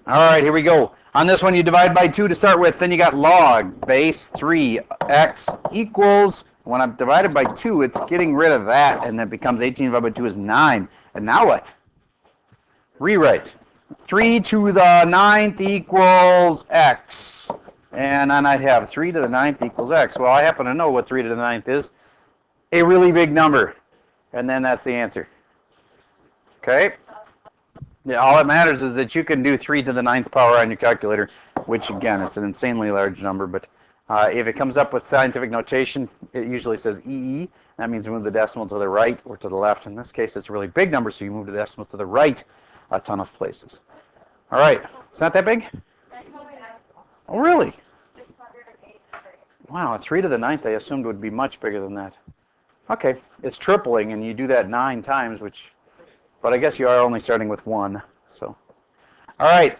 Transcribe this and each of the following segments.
All right, here we go. On this one, you divide by 2 to start with. Then you got log base 3x equals, when I'm divided by 2, it's getting rid of that, and it becomes 18 divided by 2 is 9. And now what? Rewrite. 3 to the 9th equals x. And then I'd have 3 to the 9th equals x. Well, I happen to know what 3 to the 9th is. A really big number. And then that's the answer. Okay? Yeah, all that matters is that you can do 3 to the 9th power on your calculator, which, again, it's an insanely large number. But if it comes up with scientific notation, it usually says EE. That means move the decimal to the right or to the left. In this case, it's a really big number, so you move the decimal to the right a ton of places. All right. It's not that big? Oh, really? Wow, 3 to the 9th I assumed would be much bigger than that. Okay, it's tripling, and you do that 9 times, but I guess you are only starting with 1. So, all right.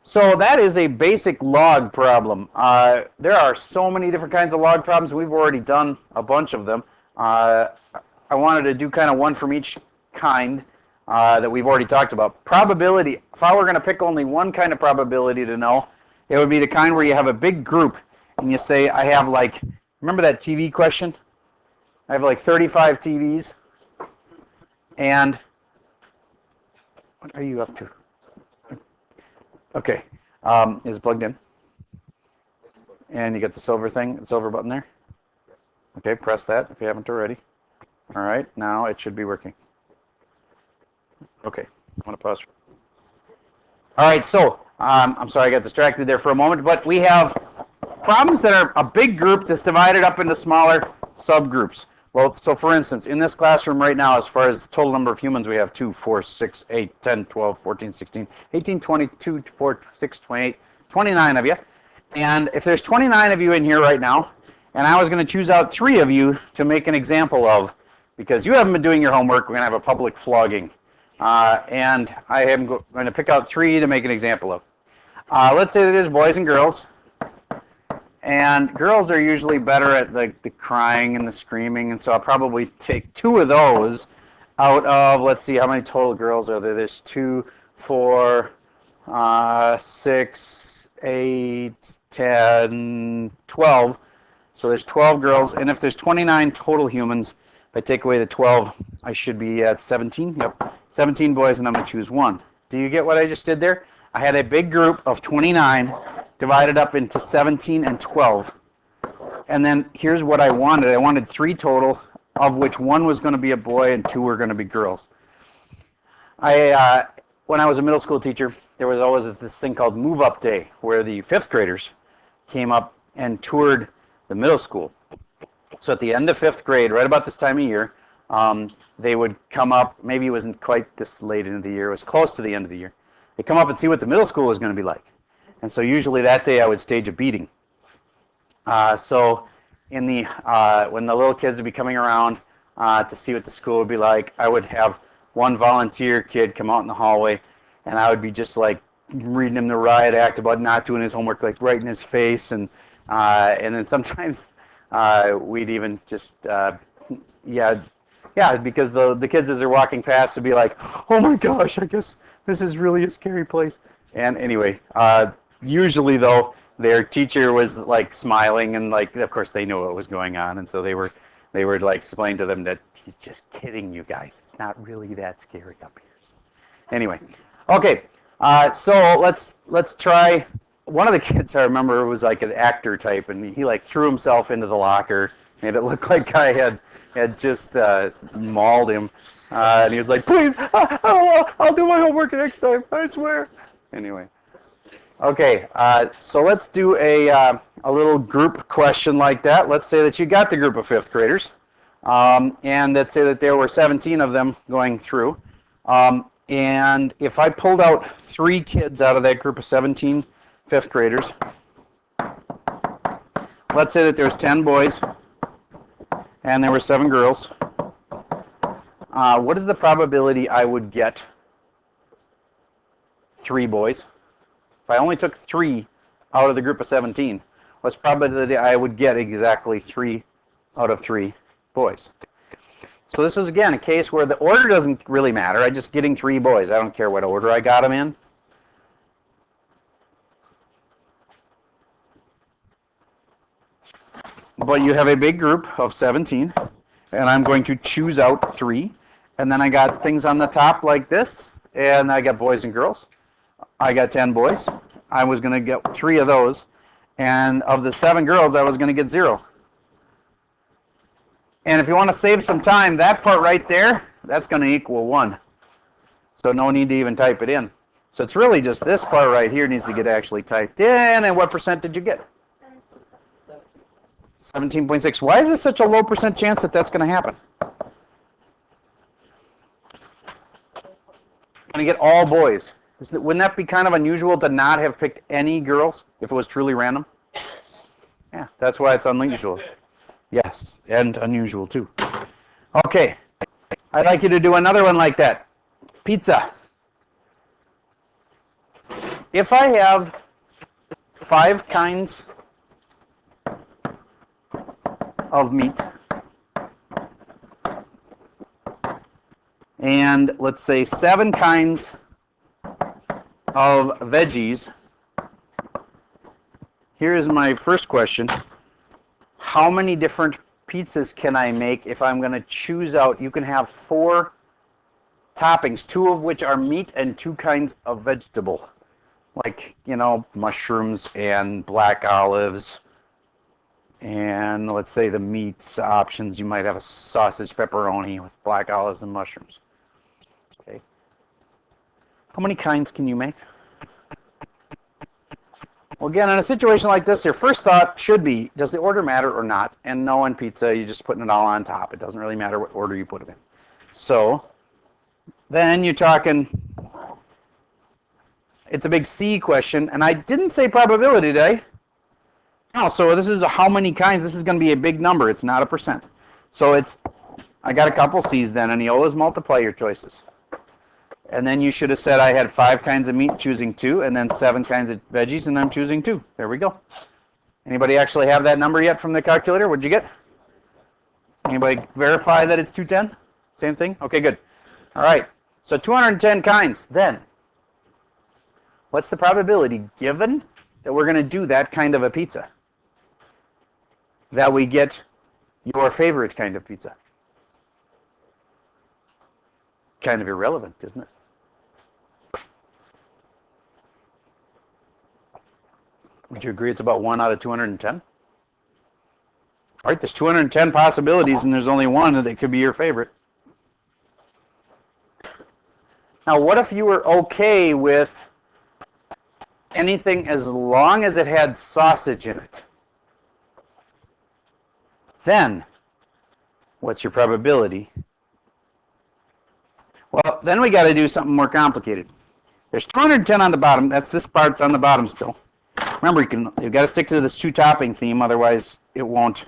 So that is a basic log problem. There are so many different kinds of log problems. We've already done a bunch of them. I wanted to do kind of one from each kind that we've already talked about. Probability, if I were going to pick only one kind of probability to know, it would be the kind where you have a big group and you say, I have like, remember that TV question? I have like 35 TVs. And what are you up to? Okay. Is it plugged in? And you got the silver thing, the silver button there? Okay, press that if you haven't already. All right, now it should be working. Okay, I'm going to pause. All right, so I'm sorry I got distracted there for a moment, but we have problems that are a big group that's divided up into smaller subgroups. Well, so for instance, in this classroom right now, as far as the total number of humans, we have 2, 4, 6, 8, 10, 12, 14, 16, 18, 22, 4, 6, 28, 29 of you. And if there's 29 of you in here right now, and I was going to choose out 3 of you to make an example of, because you haven't been doing your homework, we're going to have a public flogging. And I am going to pick out 3 to make an example of. Let's say that there's boys and girls. And girls are usually better at the crying and the screaming, and so I'll probably take 2 of those out of, let's see, how many total girls are there? There's 2, 4, 6, 8, 10, 12. So there's 12 girls, and if there's 29 total humans, if I take away the 12, I should be at 17. Yep, 17 boys, and I'm going to choose 1. Do you get what I just did there? I had a big group of 29 divided up into 17 and 12. And then here's what I wanted. I wanted 3 total, of which 1 was going to be a boy and 2 were going to be girls. When I was a middle school teacher, there was always this thing called Move Up Day, where the 5th graders came up and toured the middle school. So at the end of 5th grade, right about this time of year, they would come up. Maybe it wasn't quite this late into the year. It was close to the end of the year. They'd come up and see what the middle school was going to be like. And so usually that day I would stage a beating. So in the when the little kids would be coming around to see what the school would be like, I would have one volunteer kid come out in the hallway, and I would be just like reading him the riot act about not doing his homework, like right in his face, and then sometimes we'd even just because the kids as they're walking past would be like, oh my gosh, I guess this is really a scary place. And anyway, usually though, their teacher was like smiling, and like of course they knew what was going on, and so they were like explaining to them that he's just kidding you guys. It's not really that scary up here. So, anyway, okay, so let's try. One of the kids I remember was like an actor type, and he like threw himself into the locker, and it looked like I had just mauled him, and he was like, please, I'll do my homework next time, I swear. Anyway. Okay, so let's do a little group question like that. Let's say that you got the group of 5th graders, and let's say that there were 17 of them going through. And if I pulled out 3 kids out of that group of 17 5th graders, let's say that there's 10 boys and there were 7 girls. What is the probability I would get 3 boys? If I only took 3 out of the group of 17, what's the probability I would get exactly 3 out of 3 boys? So this is, again, a case where the order doesn't really matter. I'm just getting 3 boys. I don't care what order I got them in. but you have a big group of 17, and I'm going to choose out 3, and then I got things on the top like this, and I got boys and girls. I got 10 boys. I was going to get 3 of those, and of the 7 girls, I was going to get 0. And if you want to save some time, that part right there, that's going to equal 1. So no need to even type it in. So it's really just this part right here needs to get actually typed in. And what percent did you get? 17.6. Why is it such a low percent chance that that's going to happen? Going to get all boys. Wouldn't that be kind of unusual to not have picked any girls if it was truly random? Yeah, that's why it's unusual. Yes, and unusual too. Okay, I'd like you to do another one like that. Pizza. If I have 5 kinds of meat, and let's say 7 kinds of veggies, here is my first question. How many different pizzas can I make if I'm going to choose out? You can have 4 toppings, 2 of which are meat and 2 kinds of vegetable. Like, you know, mushrooms and black olives. And let's say the meats options, you might have a sausage pepperoni with black olives and mushrooms. Okay. How many kinds can you make? Well, again, in a situation like this, your first thought should be, does the order matter or not? And no, in pizza, you're just putting it all on top. It doesn't really matter what order you put it in. So then you're talking, it's a big C question, and I didn't say probability today. No, so this is how many kinds. This is going to be a big number. It's not a percent. So it's, I got a couple C's then, and you always multiply your choices. And then you should have said I had 5 kinds of meat, choosing 2, and then 7 kinds of veggies, and I'm choosing 2. There we go. Anybody actually have that number yet from the calculator? What'd you get? Anybody verify that it's 210? Same thing? Okay, good. All right. So 210 kinds. Then, what's the probability, given that we're going to do that kind of a pizza, that we get your favorite kind of pizza? Kind of irrelevant, isn't it? Would you agree it's about 1 out of 210? All right, there's 210 possibilities, and there's only one that could be your favorite. Now, what if you were okay with anything as long as it had sausage in it? Then, what's your probability? Well, then we got to do something more complicated. There's 210 on the bottom. That's this part's on the bottom still. Remember, you've got to stick to this 2-topping theme, otherwise it won't.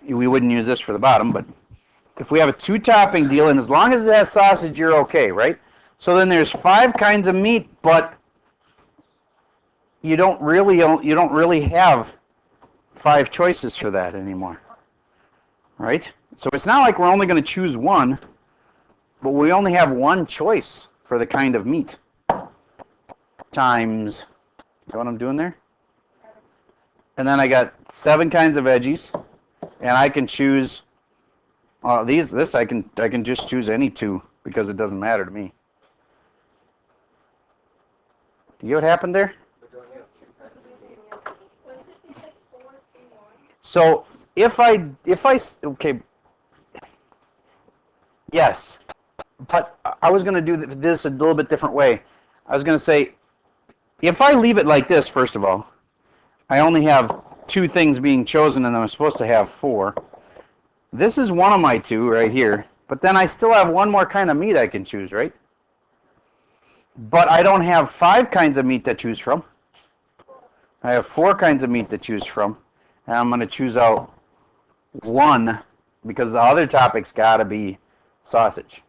We wouldn't use this for the bottom, but if we have a 2-topping deal, and as long as it has sausage, you're okay, right? So then there's 5 kinds of meat, but you don't really have 5 choices for that anymore, right? So it's not like we're only going to choose 1, but we only have 1 choice for the kind of meat. Times, you know what I'm doing there? And then I got 7 kinds of veggies, and I can choose I can just choose any 2 because it doesn't matter to me. Do you get what happened there? So if I okay, yes, but I was going to do this a little bit different way. I was going to say, if I leave it like this, first of all, I only have 2 things being chosen, and I'm supposed to have 4. This is one of my 2 right here, but then I still have 1 more kind of meat I can choose, right? But I don't have 5 kinds of meat to choose from. I have 4 kinds of meat to choose from, and I'm going to choose out 1 because the other topic's got to be sausage.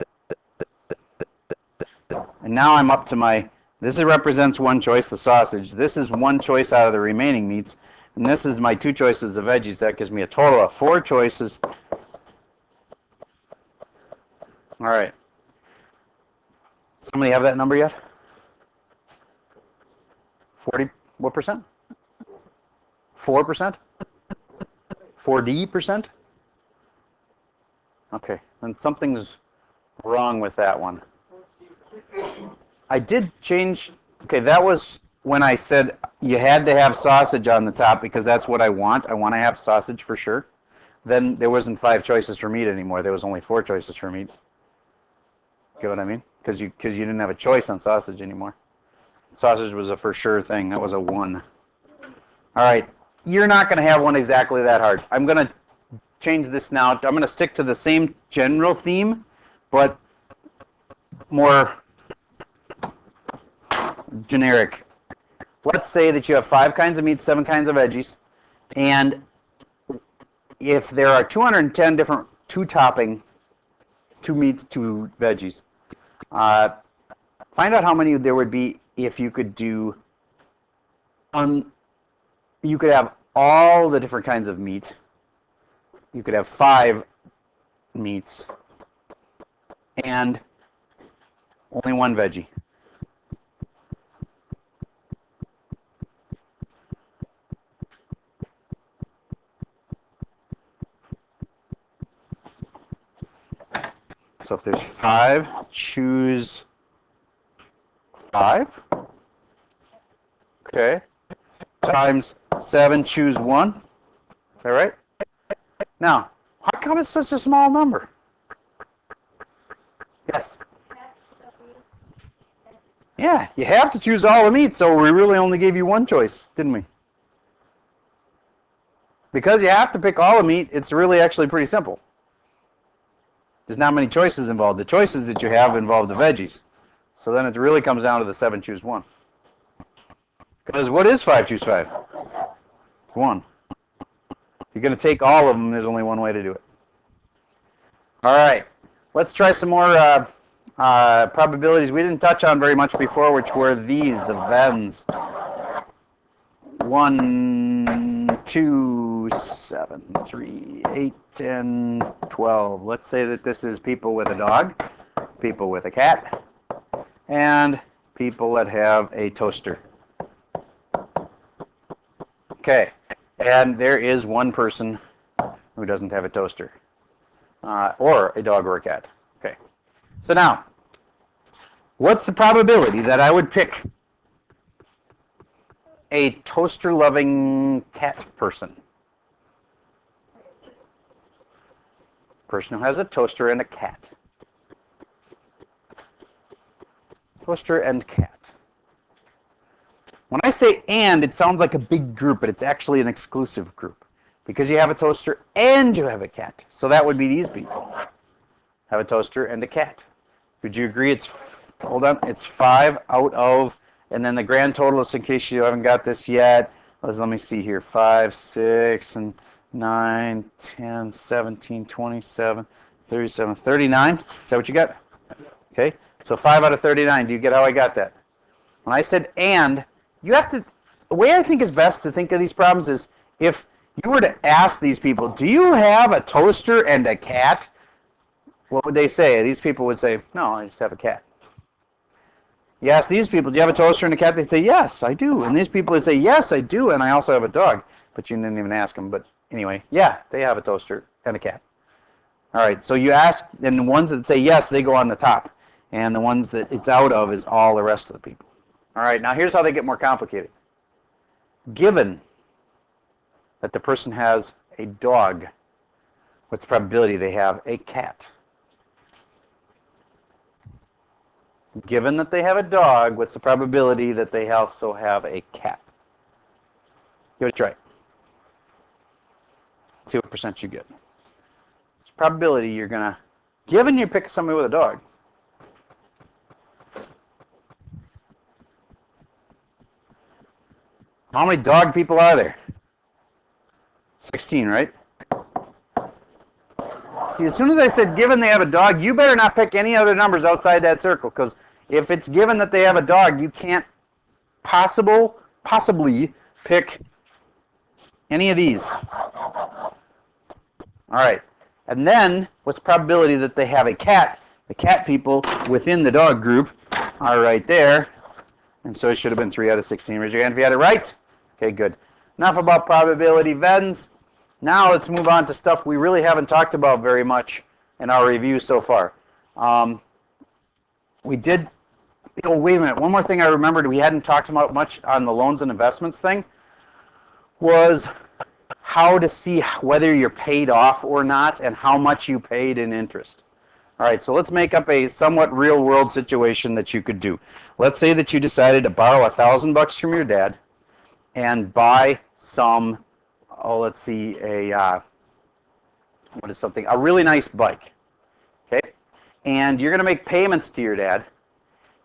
And now I'm up to my, this represents 1 choice, the sausage. This is 1 choice out of the remaining meats. And this is my 2 choices of veggies. That gives me a total of 4 choices. All right. Somebody have that number yet? 40, what percent? 4%? 40%? Okay, then something's wrong with that one. I did change, okay, that was when I said you had to have sausage on the top because that's what I want. I want to have sausage for sure. Then there wasn't 5 choices for meat anymore. There was only 4 choices for meat. Get what I mean? Because you didn't have a choice on sausage anymore. Sausage was a for sure thing. That was a 1. All right, you're not going to have one exactly that hard. I'm going to change this now. I'm going to stick to the same general theme, but more generic. Let's say that you have 5 kinds of meat, 7 kinds of veggies, and if there are 210 different 2 meats, 2 veggies, find out how many there would be if you could do you could have all the different kinds of meat. You could have 5 meats and only 1 veggie. So if there's 5, choose 5. Okay. Times 7, choose 1. Is that right? Now, how come it's such a small number? Yes? Yeah, you have to choose all the meat, so we really only gave you 1 choice, didn't we? Because you have to pick all the meat, it's really actually pretty simple. There's not many choices involved. The choices that you have involve the veggies. So then it really comes down to the 7, choose 1. Because what is 5, choose 5? 1. You're going to take all of them. There's only 1 way to do it. All right. Let's try some more probabilities we didn't touch on very much before, which were these, the Venns. 1, 2, 7, 3, 8, 10, 12. Let's say that this is people with a dog, people with a cat, and people that have a toaster. Okay, and there is 1 person who doesn't have a toaster, or a dog or a cat. Okay, so now, what's the probability that I would pick a toaster-loving cat person? Person who has a toaster and a cat. Toaster and cat. When I say and, it sounds like a big group, but it's actually an exclusive group. Because you have a toaster and you have a cat. So that would be these people. Have a toaster and a cat. Would you agree it's, hold on, it's 5 out of, and then the grand total is, in case you haven't got this yet, let me see here, 5, 6, and 9, 10, 17, 27, 37, 39. Is that what you got? Okay, so 5 out of 39. Do you get how I got that? When I said and, you have to, the way I think is best to think of these problems is if you were to ask these people, do you have a toaster and a cat? What would they say? These people would say, no, I just have a cat. You ask these people, do you have a toaster and a cat? They say, yes, I do. And these people would say, yes, I do, and I also have a dog. But you didn't even ask them. But anyway, yeah, they have a toaster and a cat. All right, so you ask, and the ones that say yes, they go on the top. And the ones that it's out of is all the rest of the people. All right, now here's how they get more complicated. Given that the person has a dog, what's the probability they have a cat? Given that they have a dog, what's the probability that they also have a cat? Give it a try. See what percent you get. It's probability you're going to, given you pick somebody with a dog. How many dog people are there? 16, right? See, as soon as I said given they have a dog, you better not pick any other numbers outside that circle, because if it's given that they have a dog, you can't possibly pick any of these. All right. And then, what's the probability that they have a cat? The cat people within the dog group are right there. And so it should have been 3 out of 16. Raise your hand if you had it right. Okay, good. Enough about probability Venns. Now let's move on to stuff we really haven't talked about very much in our review so far. We did, oh wait a minute, one more thing I remembered we hadn't talked about much on the loans and investments thing was how to see whether you're paid off or not and how much you paid in interest. All right, so let's make up a somewhat real world situation that you could do. Let's say that you decided to borrow $1,000 from your dad and buy some, oh, let's see, a really nice bike, okay? And you're going to make payments to your dad.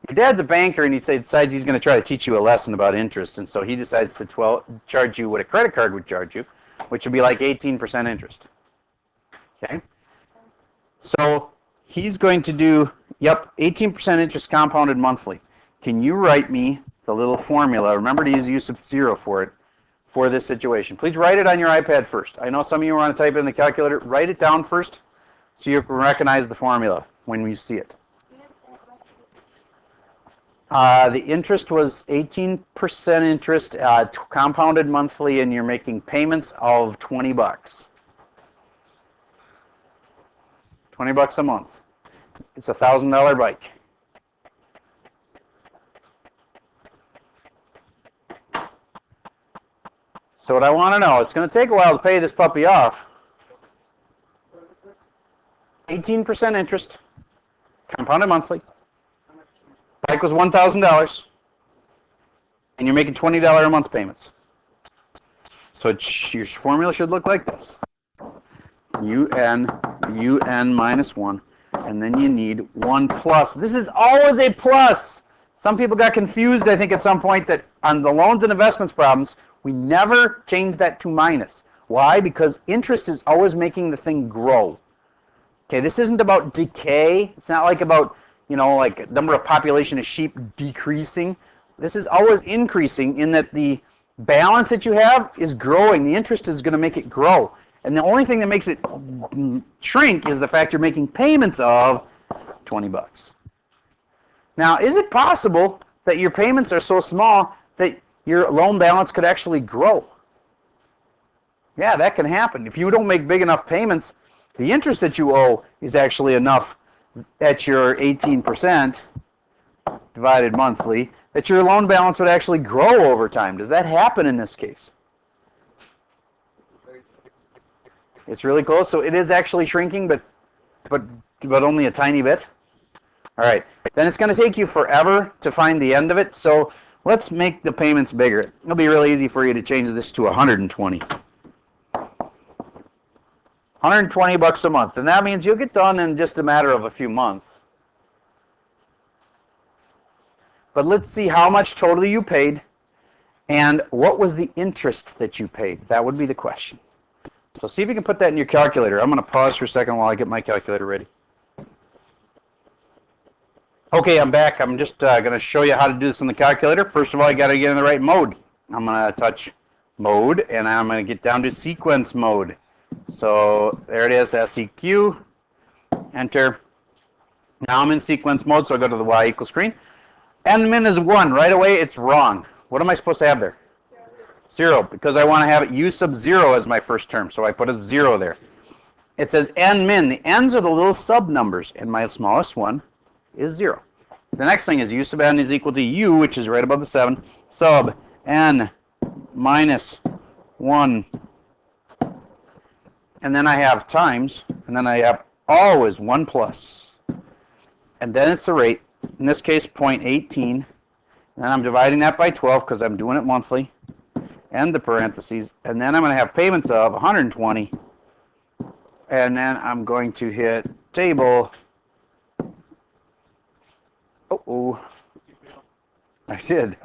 Your dad's a banker, and he decides he's going to try to teach you a lesson about interest, and so he decides to charge you what a credit card would charge you, which would be like 18% interest, okay? So he's going to do, 18% interest compounded monthly. Can you write me the little formula? Remember to use use of zero for it, for this situation. Please write it on your iPad first. I know some of you want to type it in the calculator. Write it down first so you can recognize the formula when you see it. The interest was 18% interest, compounded monthly, and you're making payments of $20. $20 a month. It's a $1,000 bike. So what I want to know, it's going to take a while to pay this puppy off. 18% interest, compounded monthly. Bike was $1,000, and you're making $20 a month payments. So your formula should look like this. UN minus 1, and then you need 1 plus. This is always a plus. Some people got confused, I think, at some point that on the loans and investments problems, we never change that to minus. Why? Because interest is always making the thing grow. Okay, this isn't about decay. It's not like about, like number of population of sheep decreasing. This is always increasing in that the balance that you have is growing. The interest is going to make it grow. And the only thing that makes it shrink is the fact you're making payments of $20. Now, is it possible that your payments are so small that your loan balance could actually grow? Yeah, that can happen. If you don't make big enough payments, the interest that you owe is actually enough at your 18% divided monthly that your loan balance would actually grow over time. Does that happen in this case? It's really close. So it is actually shrinking, but only a tiny bit. All right. Then it's going to take you forever to find the end of it. So let's make the payments bigger. It'll be really easy for you to change this to 120. $120 a month, and that means you'll get done in just a matter of a few months. But let's see how much totally you paid, and what was the interest that you paid. That would be the question. So see if you can put that in your calculator. I'm going to pause for a second while I get my calculator ready. Okay, I'm back. I'm just going to show you how to do this in the calculator. First of all, I got to get in the right mode. I'm going to touch mode, and I'm going to get down to sequence mode. So there it is, SEQ, enter. Now I'm in sequence mode, so I'll go to the Y equals screen. N-min is 1. Right away, it's wrong. What am I supposed to have there? 0, because I want to have it U sub 0 as my first term, so I put a 0 there. It says N-min. The N's are the little sub numbers, and my smallest one is 0. The next thing is U sub N is equal to U, which is right above the 7, sub N minus 1. And then I have times, and then I have always 1 plus. And then it's the rate, in this case 0.18. And then I'm dividing that by 12 because I'm doing it monthly. And the parentheses. And then I'm going to have payments of 120. And then I'm going to hit table. Uh-oh. I did.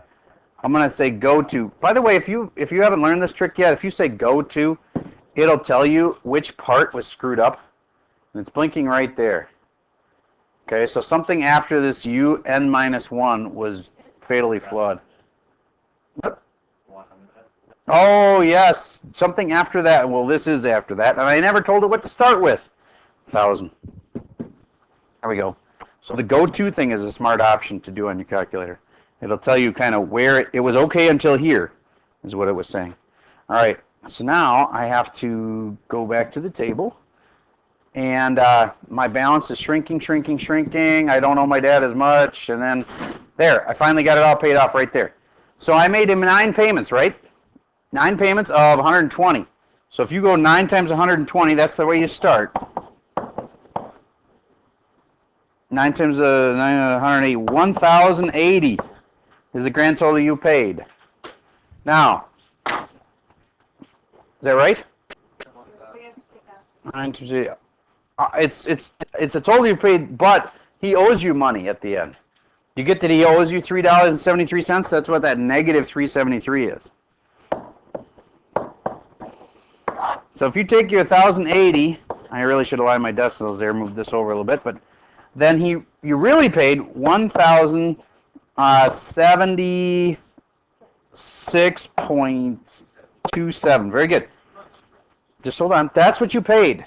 I'm going to say go to. By the way, if you haven't learned this trick yet, if you say go to, it'll tell you which part was screwed up, and it's blinking right there. Okay, so something after this UN minus 1 was fatally flawed. Oh, yes, something after that. Well, this is after that, and I never told it what to start with. 1,000. There we go. So the go-to thing is a smart option to do on your calculator. It'll tell you kind of where it was okay until here, is what it was saying. All right. So now I have to go back to the table, and my balance is shrinking, shrinking, shrinking. I don't owe my dad as much, and then there, I finally got it all paid off right there. So I made him 9 payments, right? 9 payments of 120. So if you go 9 times 120, that's the way you start. 9 times 180, 1,080 is the grand total you paid. Now, is that right? 9 times 8. It's a total you've paid, but he owes you money at the end. You get that he owes you $3.73. That's what that negative 373 is. So if you take your 1,080, I really should align my decimals there, move this over a little bit, but then you really paid 1,076.27. Very good. Just hold on. That's what you paid.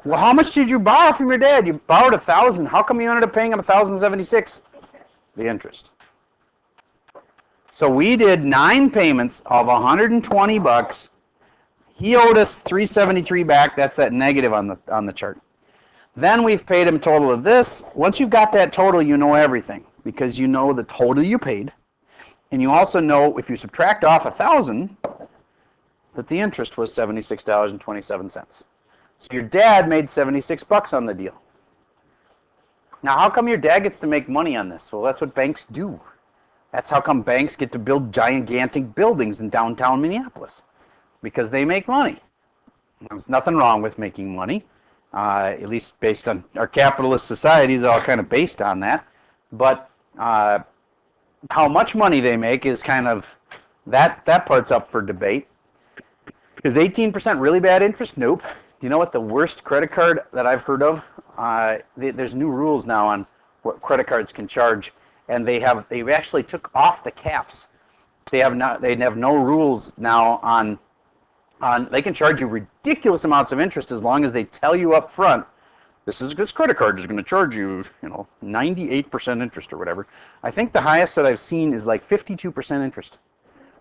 Well, how much did you borrow from your dad? You borrowed 1,000. How come you ended up paying him 1,076? The interest. So we did 9 payments of 120 bucks. He owed us 373 back. That's that negative on the chart. Then we've paid him a total of this. Once you've got that total, you know everything because you know the total you paid, and you also know if you subtract off 1,000 that the interest was $76.27. So your dad made 76 bucks on the deal. Now, how come your dad gets to make money on this? Well, that's what banks do. That's how come banks get to build gigantic buildings in downtown Minneapolis, because they make money. There's nothing wrong with making money, at least based on our capitalist society is all kind of based on that. But how much money they make is kind of, that part's up for debate. Is 18% really bad interest? Nope. Do you know what the worst credit card that I've heard of? There's new rules now on what credit cards can charge, and they actually took off the caps. They have no rules now on they can charge you ridiculous amounts of interest as long as they tell you up front, this credit card is going to charge you, 98% interest or whatever. I think the highest that I've seen is like 52% interest.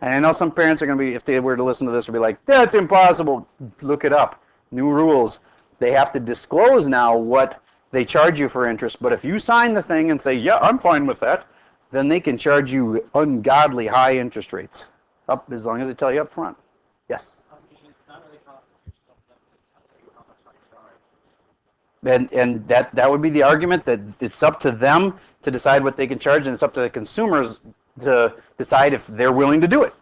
And I know some parents are going to be, if they were to listen to this, would be like, that's impossible. Look it up. New rules. They have to disclose now what they charge you for interest. But if you sign the thing and say, yeah, I'm fine with that, then they can charge you ungodly high interest rates, up as long as they tell you up front. Yes? And that would be the argument, that it's up to them to decide what they can charge, and it's up to the consumers to decide if they're willing to do it.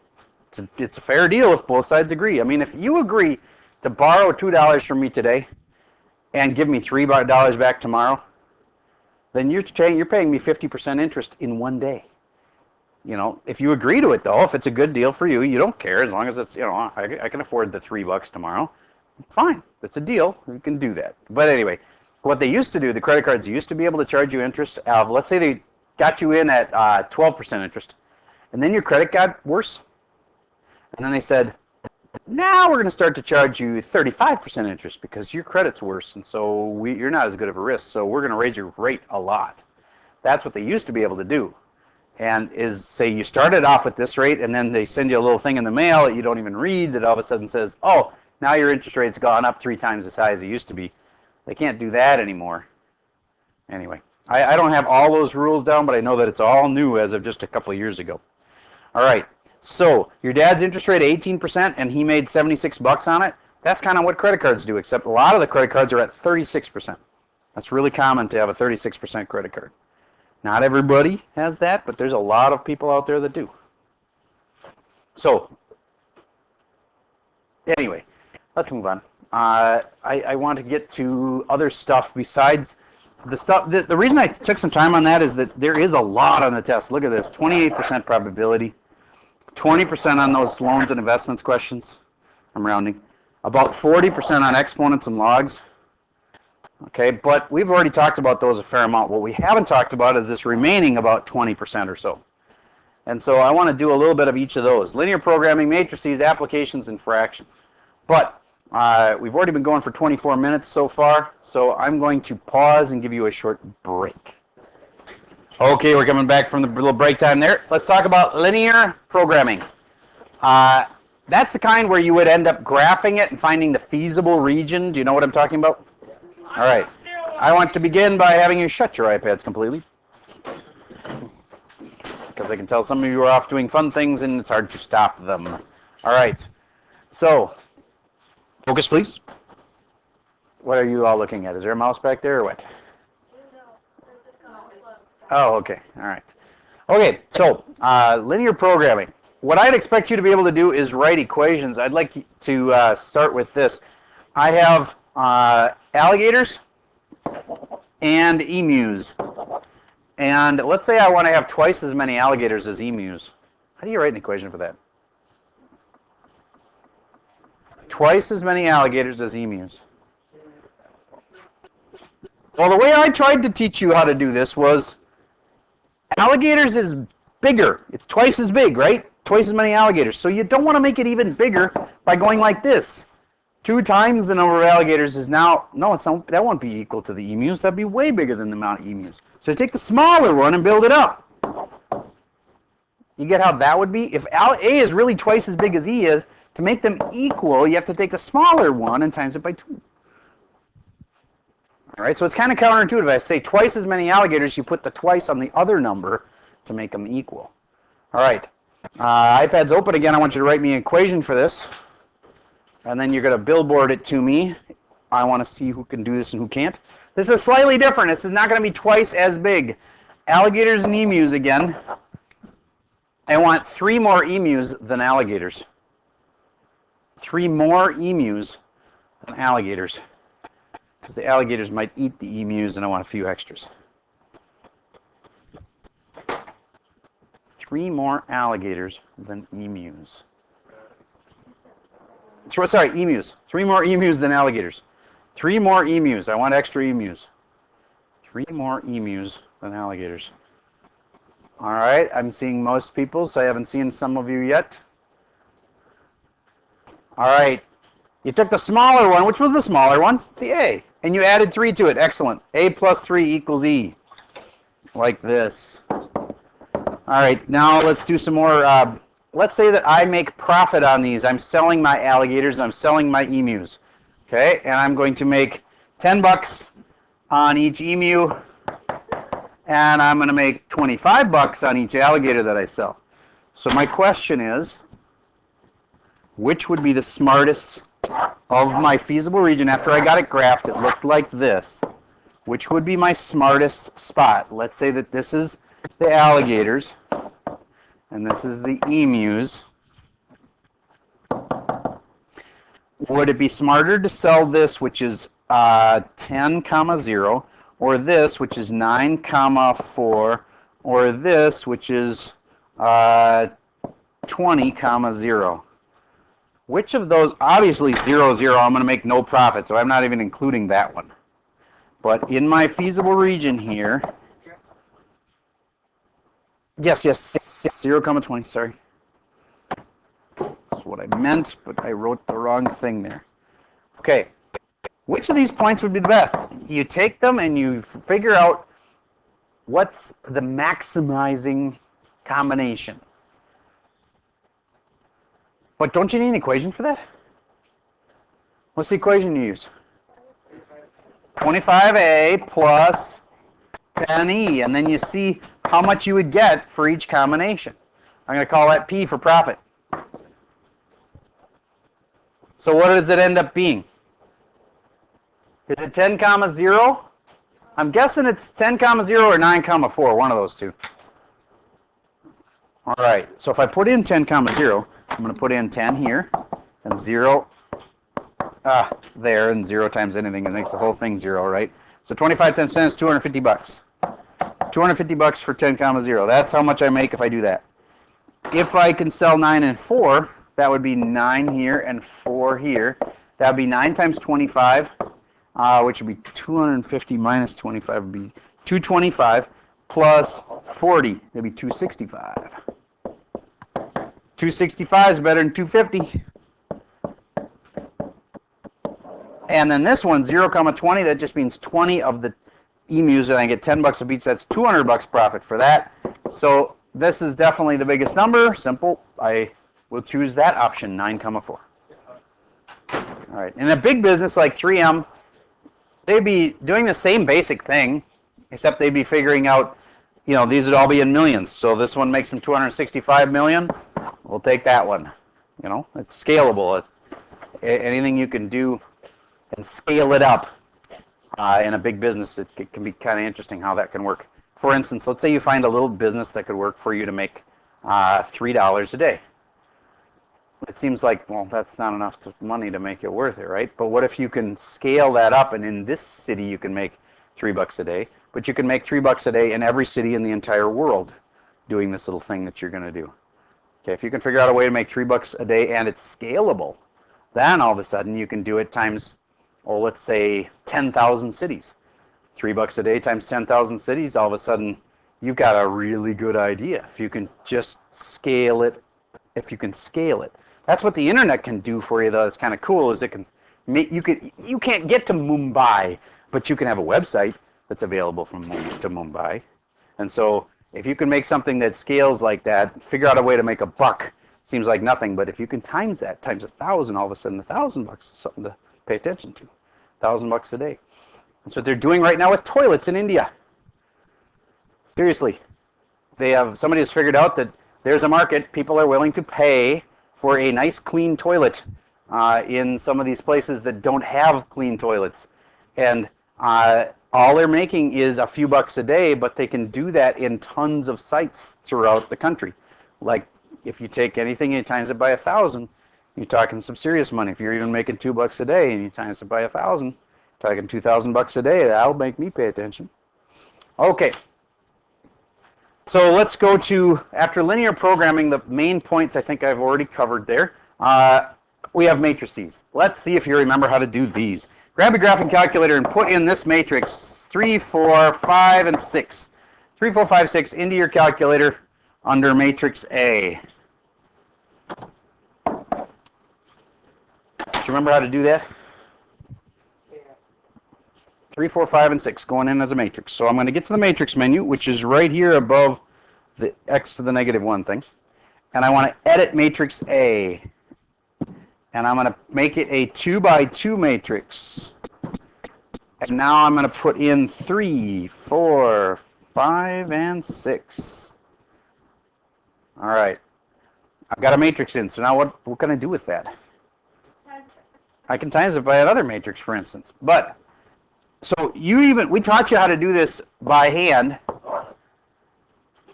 It's a fair deal if both sides agree. I mean, if you agree to borrow $2 from me today and give me $3 back tomorrow, then you're paying me 50% interest in one day. If you agree to it, though, if it's a good deal for you, you don't care as long as it's, I can afford the $3 tomorrow. Fine, it's a deal. You can do that. But anyway, what they used to do, the credit cards used to be able to charge you interest of, let's say they got you in at 12% interest, and then your credit got worse, and then they said, now we're going to start to charge you 35% interest because your credit's worse, and so you're not as good of a risk, so we're going to raise your rate a lot. That's what they used to be able to do. And say you started off with this rate, and then they send you a little thing in the mail that you don't even read that all of a sudden says, oh, now your interest rate's gone up 3 times as high as it used to be. They can't do that anymore. Anyway, I don't have all those rules down, but I know that it's all new as of just a couple of years ago. All right, so your dad's interest rate 18%, and he made 76 bucks on it. That's kind of what credit cards do, except a lot of the credit cards are at 36%. That's really common to have a 36% credit card. Not everybody has that, but there's a lot of people out there that do. So, anyway, let's move on. I want to get to other stuff besides the stuff. The reason I took some time on that is that there is a lot on the test. Look at this, 28% probability, 20% on those loans and investments questions. I'm rounding. About 40% on exponents and logs. Okay, but we've already talked about those a fair amount. What we haven't talked about is this remaining about 20% or so. And so I want to do a little bit of each of those. Linear programming, matrices, applications, and fractions. But we've already been going for 24 minutes so far, so I'm going to pause and give you a short break. Okay, we're coming back from the little break time there. Let's talk about linear programming. That's the kind where you would end up graphing it and finding the feasible region. Do you know what I'm talking about? All right. I want to begin by having you shut your iPads completely, because I can tell some of you are off doing fun things and it's hard to stop them. All right. So, focus, please. What are you all looking at? Is there a mouse back there or what? Oh, okay. All right. Okay, so linear programming. What I'd expect you to be able to do is write equations. I'd like to start with this. I have alligators and emus. And let's say I want to have twice as many alligators as emus. How do you write an equation for that? Twice as many alligators as emus. Well, the way I tried to teach you how to do this was alligators is bigger. It's twice as big, right? Twice as many alligators. So you don't want to make it even bigger by going like this. 2 times the number of alligators is now, no, it's not, that won't be equal to the emus. That'd be way bigger than the amount of emus. So take the smaller one and build it up. You get how that would be? If A is really twice as big as E is, to make them equal, you have to take the smaller one and times it by 2. All right, so it's kind of counterintuitive. I say twice as many alligators, you put the twice on the other number to make them equal. All right, iPad's open again. I want you to write me an equation for this. And then you're going to billboard it to me. I want to see who can do this and who can't. This is slightly different. This is not going to be twice as big. Alligators and emus again. I want 3 more emus than alligators. 3 more emus than alligators. Because the alligators might eat the emus, and I want a few extras. 3 more alligators than emus. Sorry, emus. 3 more emus than alligators. 3 more emus. I want extra emus. 3 more emus than alligators. All right, I'm seeing most people, so I haven't seen some of you yet. All right, you took the smaller one. Which was the smaller one? The A. And you added 3 to it. Excellent. A plus 3 equals E. Like this. All right, now let's do some more. Let's say that I make profit on these. I'm selling my alligators and I'm selling my emus. Okay, and I'm going to make $10 on each emu, and I'm going to make $25 on each alligator that I sell. So my question is, which would be the smartest of my feasible region? After I got it graphed, it looked like this. Which would be my smartest spot? Let's say that this is the alligators, and this is the emus. Would it be smarter to sell this, which is 10, 0, or this, which is 9, 4, or this, which is 20, 0? Which of those? Obviously 0, 0, I'm going to make no profit, so I'm not even including that one. But in my feasible region here, yes, 0, 20, sorry. That's what I meant, but I wrote the wrong thing there. Okay, which of these points would be the best? You take them and you figure out what's the maximizing combination. But don't you need an equation for that? What's the equation you use? 25A plus 10E, and then you see how much you would get for each combination. I'm going to call that P for profit. So what does it end up being? Is it 10, 0? I'm guessing it's 10, 0 or 9, 4, one of those two. All right, so if I put in 10, 0, I'm going to put in 10 here, and 0 there, and 0 times anything, it makes the whole thing 0, right? So 25 times 10 is $250. $250 for 10, 0. That's how much I make if I do that. If I can sell 9 and 4, that would be 9 here and 4 here. That would be 9 times 25, which would be 250 minus 25 would be 225 plus 40. It would be 265. 265 is better than 250. And then this one, 0, 20, that just means 20 of the emus, and I get $10 a piece. That's $200 profit for that. So this is definitely the biggest number. Simple. I we'll choose that option, 9, 4. All right. In a big business like 3M, they'd be doing the same basic thing, except they'd be figuring out, you know, these would all be in millions. So this one makes them 265 million. We'll take that one. You know, it's scalable. Anything you can do and scale it up in a big business, it can be kind of interesting how that can work. For instance, let's say you find a little business that could work for you to make $3 a day. It seems like, well, that's not enough money to make it worth it, right? But what if you can scale that up, and in this city you can make $3 a day, but you can make $3 a day in every city in the entire world doing this little thing that you're going to do. Okay, if you can figure out a way to make $3 a day and it's scalable, then all of a sudden you can do it times, oh, let's say 10,000 cities. $3 a day times 10,000 cities, all of a sudden you've got a really good idea. If you can just scale it, if you can scale it. That's what the internet can do for you, though. It's kind of cool. Is it can make you can't get to Mumbai, but you can have a website that's available from to Mumbai. And so if you can make something that scales like that, figure out a way to make $1. Seems like nothing, but if you can times that times 1,000, all of a sudden $1,000 is something to pay attention to. $1,000 a day. That's what they're doing right now with toilets in India. Seriously, somebody has figured out that there's a market. People are willing to pay for a nice clean toilet in some of these places that don't have clean toilets. And all they're making is a few bucks a day, but they can do that in tons of sites throughout the country. Like if you take anything and you times it by 1,000, you're talking some serious money. If you're even making $2 a day and you times it by 1,000, talking $2,000 a day, that'll make me pay attention. Okay. So let's go to, after linear programming, the main points I think I've already covered there. We have matrices. Let's see if you remember how to do these. Grab a graphing calculator and put in this matrix 3, 4, 5, and 6. 3, 4, 5, 6 into your calculator under matrix A. Do you remember how to do that? 3, 4, 5, and 6 going in as a matrix. So I'm going to get to the matrix menu, which is right here above the x to the -1 thing. And I want to edit matrix A. And I'm going to make it a 2 by 2 matrix. And now I'm going to put in 3, 4, 5, and 6. All right. I've got a matrix in. So now what can I do with that? I can times it by another matrix, for instance. But so we taught you how to do this by hand,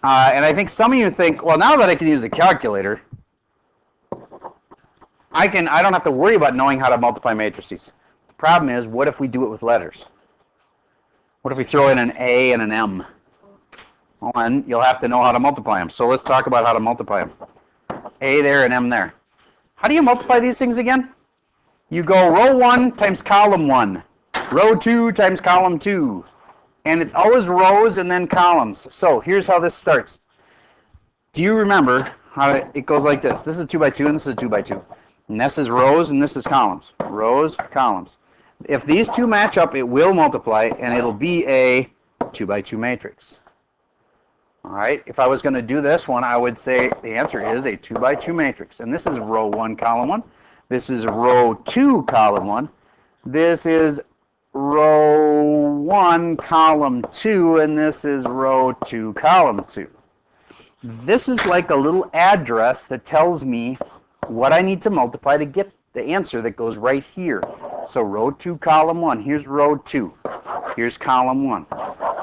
and I think some of you think, well, now that I can use a calculator, I don't have to worry about knowing how to multiply matrices. The problem is, what if we do it with letters? What if we throw in an A and an M? Well, then you'll have to know how to multiply them. So let's talk about how to multiply them. A there and M there. How do you multiply these things again? You go row 1 times column 1. Row 2 times column 2. And it's always rows and then columns. So here's how this starts. Do you remember how it goes like this? This is 2 by 2 and this is 2 by 2. And this is rows and this is columns. Rows, columns. If these two match up, it will multiply and it'll be a 2 by 2 matrix. All right. If I was going to do this one, I would say the answer is a 2 by 2 matrix. And this is row 1, column 1. This is row 2, column 1. This is row 1, column 2, and this is row 2, column 2. This is like a little address that tells me what I need to multiply to get the answer that goes right here. So row 2, column 1, here's row 2. Here's column 1.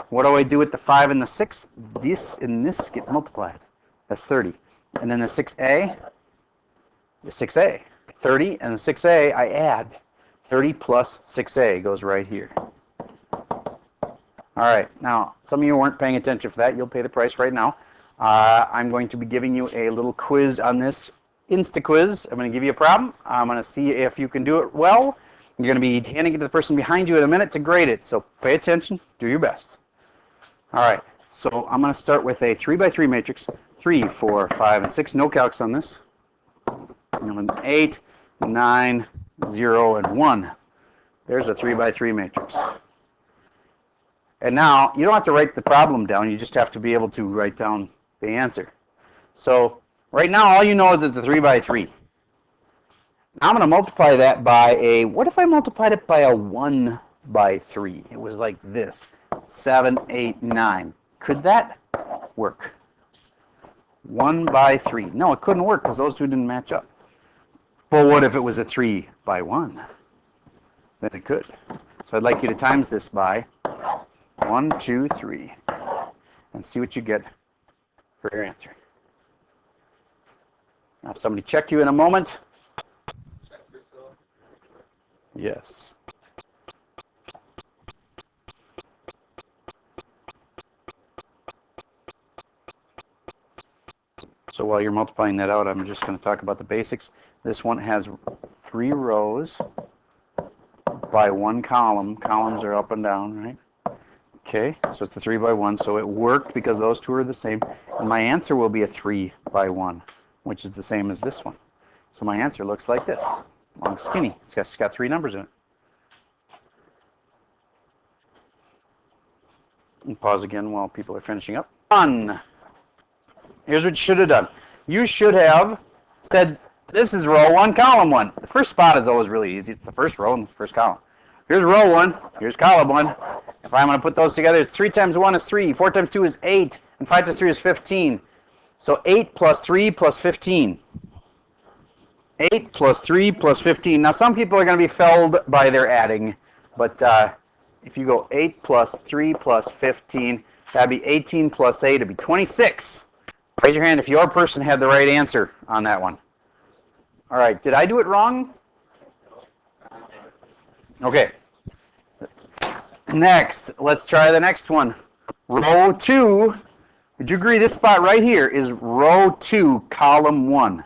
What do I do with the 5 and the 6? This and this get multiplied. That's 30. And then the 6a, the 6a. 30 and the 6a, I add. 30 plus 6a goes right here. All right, now, some of you weren't paying attention for that. You'll pay the price right now. I'm going to be giving you a little quiz on this Insta-quiz. I'm going to give you a problem. I'm going to see if you can do it well. You're going to be handing it to the person behind you in a minute to grade it. So pay attention. Do your best. All right, so I'm going to start with a 3 by 3 matrix. 3, 4, 5, and 6. No calcs on this. 8, 9, 0, and 1. There's a 3 by 3 matrix. And now, you don't have to write the problem down. You just have to be able to write down the answer. So Right now, all you know is it's a 3 by 3. Now I'm going to multiply that by a, what if I multiplied it by a 1 by 3? It was like this, 7, 8, 9. Could that work? 1 by 3. No, it couldn't work because those two didn't match up. Well, what if it was a 3 by 1? Then it could. So I'd like you to times this by 1, 2, 3, and see what you get for your answer. I'll have somebody check you in a moment. Yes. So while you're multiplying that out, I'm just going to talk about the basics. This one has 3 rows by 1 column. Columns are up and down, right? Okay, so it's a 3 by 1. So it worked because those two are the same. And my answer will be a 3 by 1, which is the same as this one. So my answer looks like this. Long, skinny. It's got 3 numbers in it. And pause again while people are finishing up. Done. Here's what you should have done. You should have said, this is row 1, column 1. The first spot is always really easy. It's the first row and the first column. Here's row 1. Here's column 1. If I'm going to put those together, it's 3 times 1 is 3. 4 times 2 is 8. And 5 times 3 is 15. So 8 plus 3 plus 15. 8 plus 3 plus 15. Now, some people are going to be felled by their adding. But if you go 8 plus 3 plus 15, that'd be 18 plus 8. It'd be 26. Raise your hand if your person had the right answer on that one. All right. Did I do it wrong? Okay. Next, let's try the next one. Row 2. Would you agree this spot right here is row 2, column 1?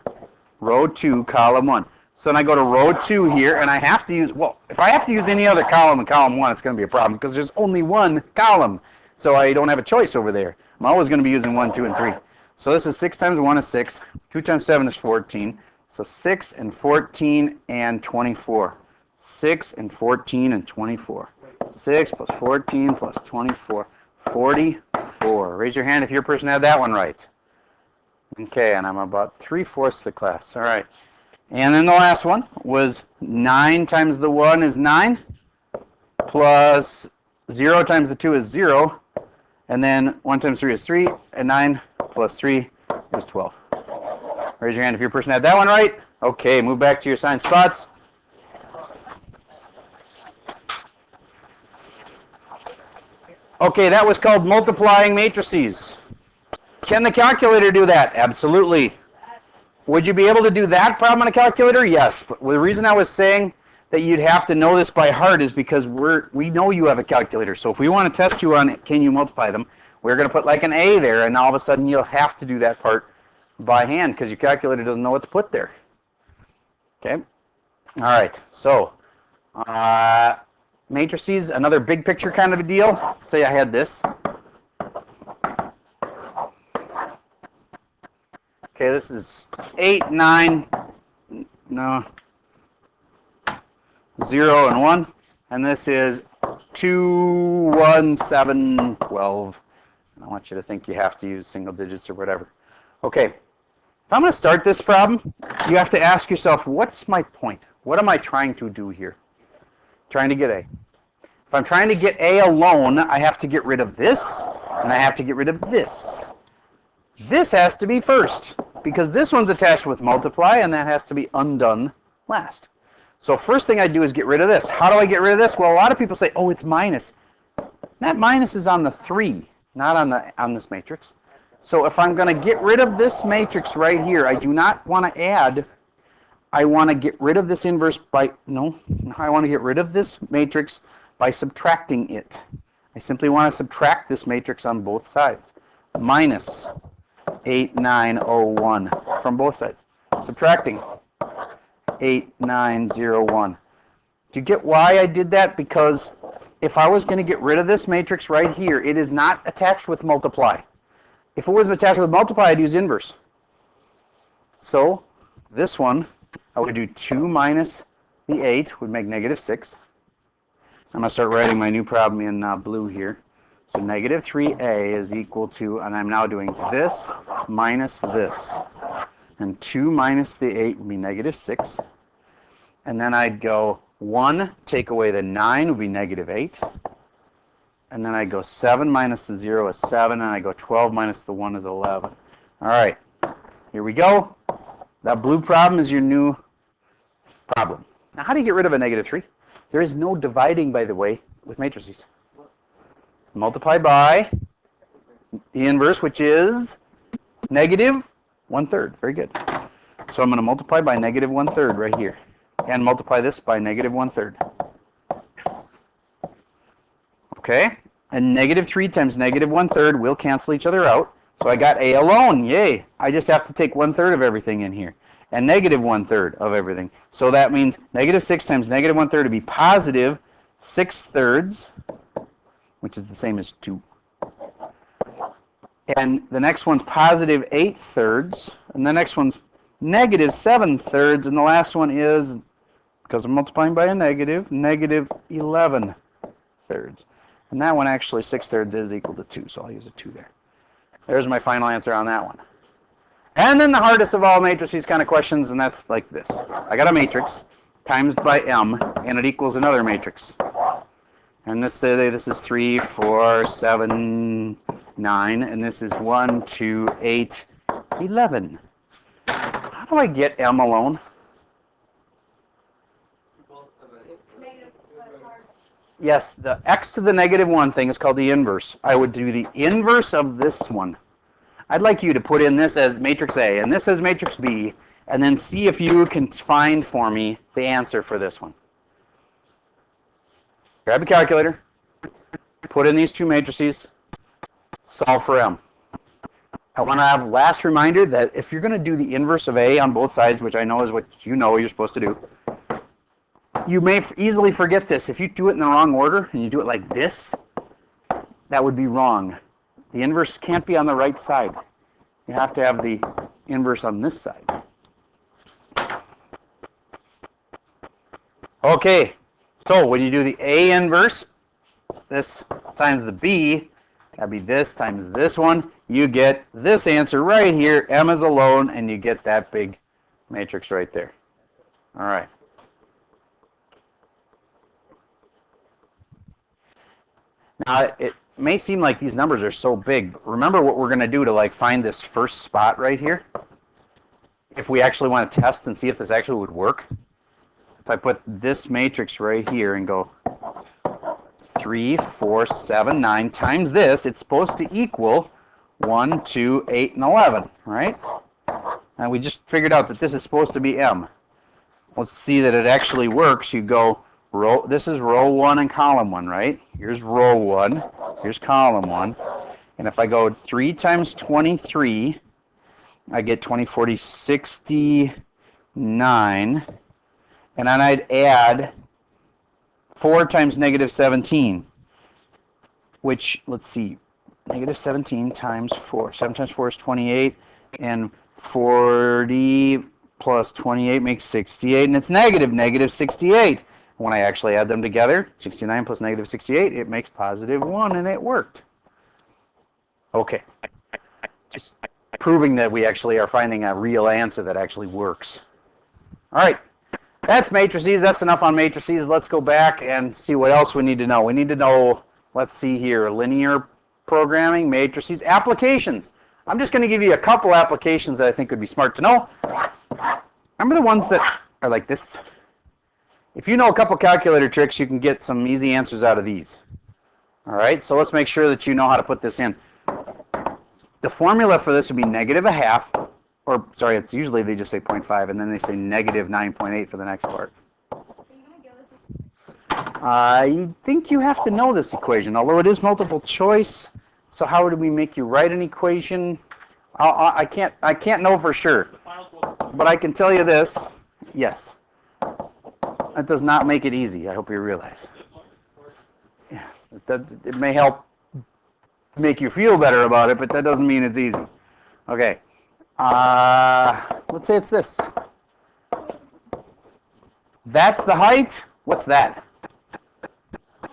Row 2, column 1. So then I go to row 2 here, and I have to use, well, if I have to use any other column in column 1, it's going to be a problem because there's only one column. So I don't have a choice over there. I'm always going to be using 1, 2, and 3. So this is 6 times 1 is 6. 2 times 7 is 14. So 6 and 14 and 24. 6 and 14 and 24. 6 plus 14 plus 24. 44. Raise your hand if your person had that one right. Okay, and I'm about 3/4 the class. All right. And then the last one was 9 times the 1 is 9. Plus 0 times the 2 is 0. And then 1 times 3 is 3. And 9 plus 3 is 12. Raise your hand if your person had that one right. Okay, move back to your assigned spots. Okay, that was called multiplying matrices. Can the calculator do that? Absolutely. Would you be able to do that problem on a calculator? Yes. But the reason I was saying that you'd have to know this by heart is because we know you have a calculator. So if we want to test you on it, can you multiply them, we're going to put like an A there, and all of a sudden you'll have to do that part by hand because your calculator doesn't know what to put there. Okay? All right. So matrices, another big picture kind of a deal. Let's say I had this. Okay, this is 8, 9, no, 0 and 1. And this is 2, 1, 7, 12. I don't want you to think you have to use single digits or whatever. Okay, if I'm going to start this problem, you have to ask yourself, what's my point? What am I trying to do here? Trying to get A. If I'm trying to get A alone, I have to get rid of this, and I have to get rid of this. This has to be first, because this one's attached with multiply, and that has to be undone last. So first thing I do is get rid of this. How do I get rid of this? Well, a lot of people say, oh, it's minus. That minus is on the 3, not on this matrix. So if I'm going to get rid of this matrix right here, I do not want to add. I want to get rid of this inverse by, no, I want to get rid of this matrix by subtracting it. I simply want to subtract this matrix on both sides. Minus 8, 9, 0, 1 from both sides. Subtracting 8, 9, 0, 1. Do you get why I did that? Because if I was going to get rid of this matrix right here, it is not attached with multiply. If it was attached with multiply, I'd use inverse. So this one, I would do 2 minus the 8 would make negative 6. I'm going to start writing my new problem in blue here. So negative 3a is equal to, and I'm now doing this minus this. And 2 minus the 8 would be negative 6. And then I'd go 1, take away the 9 would be negative 8. And then I go 7 minus the 0 is 7, and I go 12 minus the 1 is 11. All right, here we go. That blue problem is your new problem. Now, how do you get rid of a negative 3? There is no dividing, by the way, with matrices. Multiply by the inverse, which is negative 1/3. Very good. So I'm going to multiply by negative 1/3 right here. And multiply this by negative 1/3. Okay? And negative 3 times negative 1/3 will cancel each other out. So I got a alone. Yay. I just have to take 1/3 of everything in here. And negative 1/3 of everything. So that means negative 6 times negative 1/3 would be positive 6/3, which is the same as 2. And the next one's positive 8/3. And the next one's negative 7/3. And the last one is, because I'm multiplying by a negative, negative 11/3. And that one actually 6/3 is equal to 2. So I'll use a 2 there. There's my final answer on that one. And then the hardest of all matrices kind of questions, and that's like this. I got a matrix times by m, and it equals another matrix. And this is 3, 4, 7, 9, and this is 1, 2, 8, 11. How do I get m alone? Yes, the x to the negative 1 thing is called the inverse. I would do the inverse of this one. I'd like you to put in this as matrix A and this as matrix B, and then see if you can find for me the answer for this one. Grab a calculator, put in these two matrices, solve for m. I want to have last reminder that if you're going to do the inverse of A on both sides, which I know is what you know you're supposed to do, you may easily forget this. If you do it in the wrong order and you do it like this, that would be wrong. The inverse can't be on the right side. You have to have the inverse on this side. Okay, so when you do the A inverse, this times the B, that'd be this times this one, you get this answer right here, m is alone, and you get that big matrix right there. All right. Now, it may seem like these numbers are so big, but remember what we're going to do to like find this first spot right here? If we actually want to test and see if this actually would work, if I put this matrix right here and go 3, 4, 7, 9 times this, it's supposed to equal 1, 2, 8, and 11, right? And we just figured out that this is supposed to be m. Let's see that it actually works. You go, this is row 1 and column 1, right? Here's row 1, here's column 1. And if I go 3 times 23, I get 20, 40, 69. And then I'd add 4 times negative 17, which, let's see, negative 17 times 4. 7 times 4 is 28, and 40 plus 28 makes 68, and it's negative 68. When I actually add them together, 69 plus negative 68, it makes positive 1, and it worked. Okay. Just proving that we actually are finding a real answer that actually works. All right. That's matrices. That's enough on matrices. Let's go back and see what else we need to know. We need to know, let's see here, linear programming, matrices, applications. I'm just going to give you a couple applications that I think would be smart to know. Remember the ones that are like this? If you know a couple calculator tricks, you can get some easy answers out of these. All right, so let's make sure that you know how to put this in. The formula for this would be -1/2, or sorry, it's usually they just say 0.5, and then they say -9.8 for the next part. I think you have to know this equation, although it is multiple choice. So how do we make you write an equation? I can't know for sure, but I can tell you this. Yes. That does not make it easy, I hope you realize. Yeah, it may help make you feel better about it, but that doesn't mean it's easy. Okay, let's say it's this. That's the height. What's that?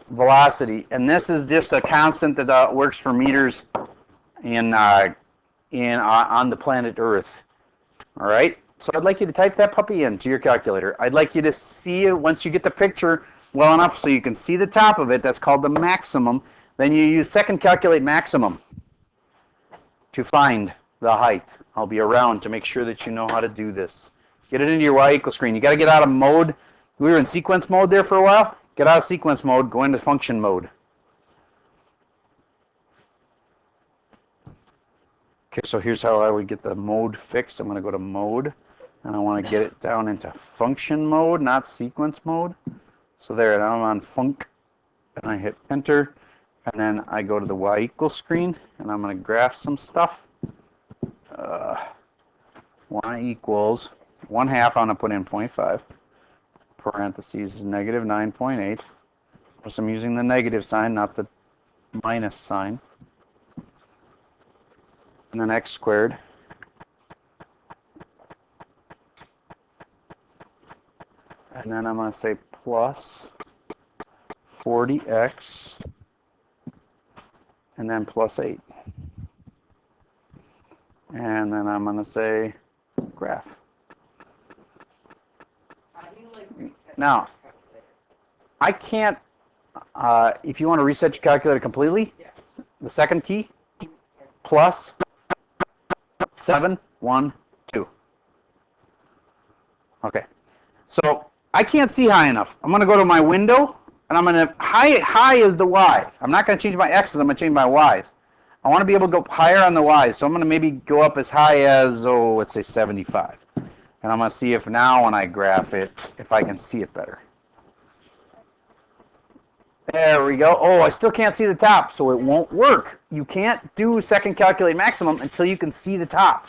Velocity. And this is just a constant that works for meters on the planet Earth. All right? So I'd like you to type that puppy into your calculator. I'd like you to see it once you get the picture well enough so you can see the top of it. That's called the maximum. Then you use second calculate maximum to find the height. I'll be around to make sure that you know how to do this. Get it into your y equals screen. You got to get out of mode. We were in sequence mode there for a while. Get out of sequence mode, go into function mode. Okay, so here's how I would get the mode fixed. I'm going to go to mode, and I want to get it down into function mode, not sequence mode. So there, now I'm on func, and I hit enter, and then I go to the y equals screen, and I'm going to graph some stuff. Y equals 1/2, I'm going to put in 0.5. Parentheses is negative 9.8. Notice I'm using the negative sign, not the minus sign. And then x squared. And then I'm going to say plus 40x. And then plus 8. And then I'm going to say graph. Now, I can't, if you want to reset your calculator completely, the second key, plus 712. Okay, so I can't see high enough. I'm going to go to my window, and I'm going to, high is the y. I'm not going to change my x's, I'm going to change my y's. I want to be able to go higher on the y's, so I'm going to maybe go up as high as, oh, let's say 75. And I'm going to see if now when I graph it, if I can see it better. There we go. Oh, I still can't see the top, so it won't work. You can't do second calculate maximum until you can see the top.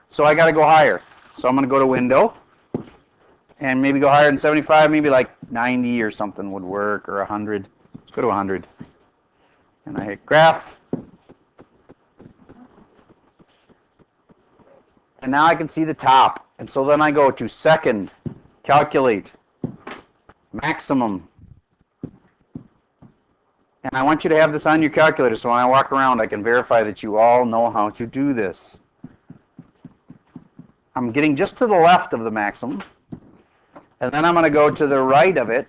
So I got to go higher. So I'm going to go to window and maybe go higher than 75, maybe like 90 or something would work, or 100. Let's go to 100. And I hit graph. And now I can see the top. And so then I go to second, calculate, maximum. And I want you to have this on your calculator so when I walk around I can verify that you all know how to do this. I'm getting just to the left of the maximum. And then I'm going to go to the right of it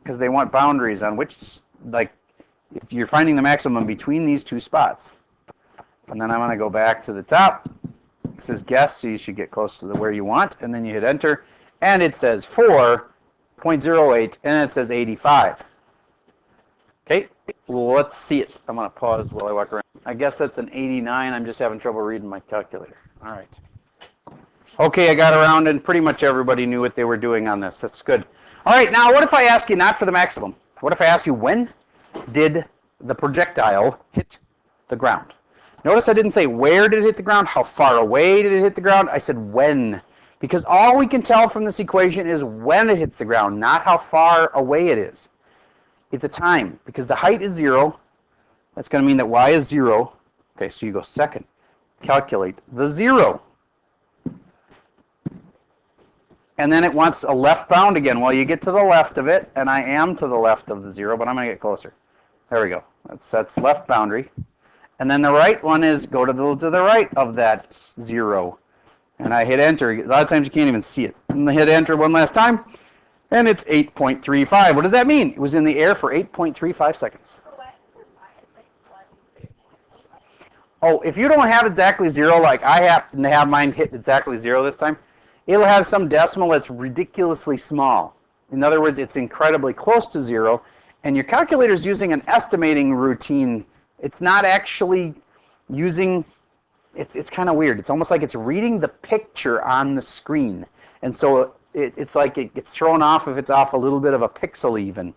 because they want boundaries on which, like, if you're finding the maximum between these two spots. And then I'm going to go back to the top. It says guess, so you should get close to where you want, and then you hit enter, and it says 4.08, and it says 85. Okay, well, let's see it. I'm going to pause while I walk around. I guess that's an 89. I'm just having trouble reading my calculator. All right. Okay, I got around, and pretty much everybody knew what they were doing on this. That's good. All right, now what if I ask you not for the maximum? What if I ask you when did the projectile hit the ground? Notice I didn't say where did it hit the ground, how far away did it hit the ground. I said when, because all we can tell from this equation is when it hits the ground, not how far away it is. It's a time, because the height is 0. That's going to mean that y is 0. Okay, so you go second, calculate the 0. And then it wants a left bound again. Well, you get to the left of it, and I am to the left of the 0, but I'm going to get closer. There we go. That's left boundary. And then the right one is go to the right of that 0. And I hit enter. A lot of times you can't even see it. And I hit enter one last time, and it's 8.35. What does that mean? It was in the air for 8.35 seconds. Oh, if you don't have exactly 0, like I happen to have mine hit exactly 0 this time, it'll have some decimal that's ridiculously small. In other words, it's incredibly close to 0, and your calculator is using an estimating routine. It's not actually using, it's kind of weird. It's almost like it's reading the picture on the screen. And so it's like it gets thrown off if it's off a little bit of a pixel even.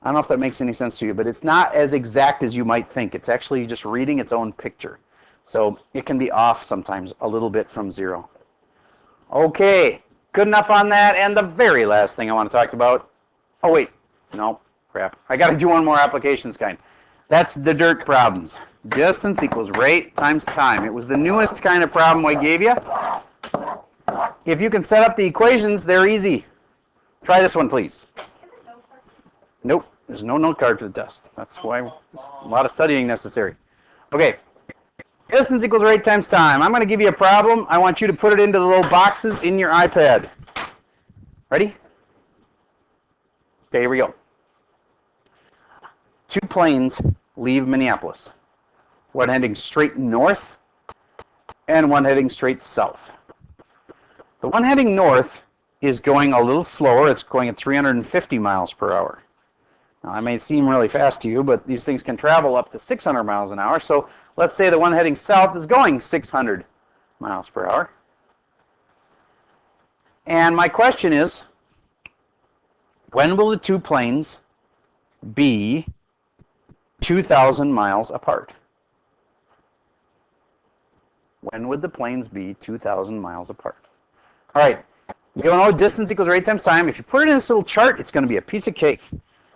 I don't know if that makes any sense to you, but it's not as exact as you might think. It's actually just reading its own picture. So it can be off sometimes a little bit from 0. Okay, good enough on that. And the very last thing I want to talk about, oh wait, no, crap. I got to do one more applications kind. That's the dirt problems. Distance equals rate times time. It was the newest kind of problem I gave you. If you can set up the equations, they're easy. Try this one, please. Nope, there's no note card for the test. That's why there's a lot of studying necessary. Okay, Distance equals rate times time. I'm going to give you a problem. I want you to put it into the little boxes in your iPad. Ready? Okay, here we go. Two planes leave Minneapolis. One heading straight north and one heading straight south. The one heading north is going a little slower. It's going at 350 miles per hour. Now, that may seem really fast to you, but these things can travel up to 600 miles an hour. So let's say the one heading south is going 600 miles per hour. And my question is, when will the two planes be 2,000 miles apart? When would the planes be 2,000 miles apart? All right, you know distance equals rate times time. If you put it in this little chart, it's going to be a piece of cake.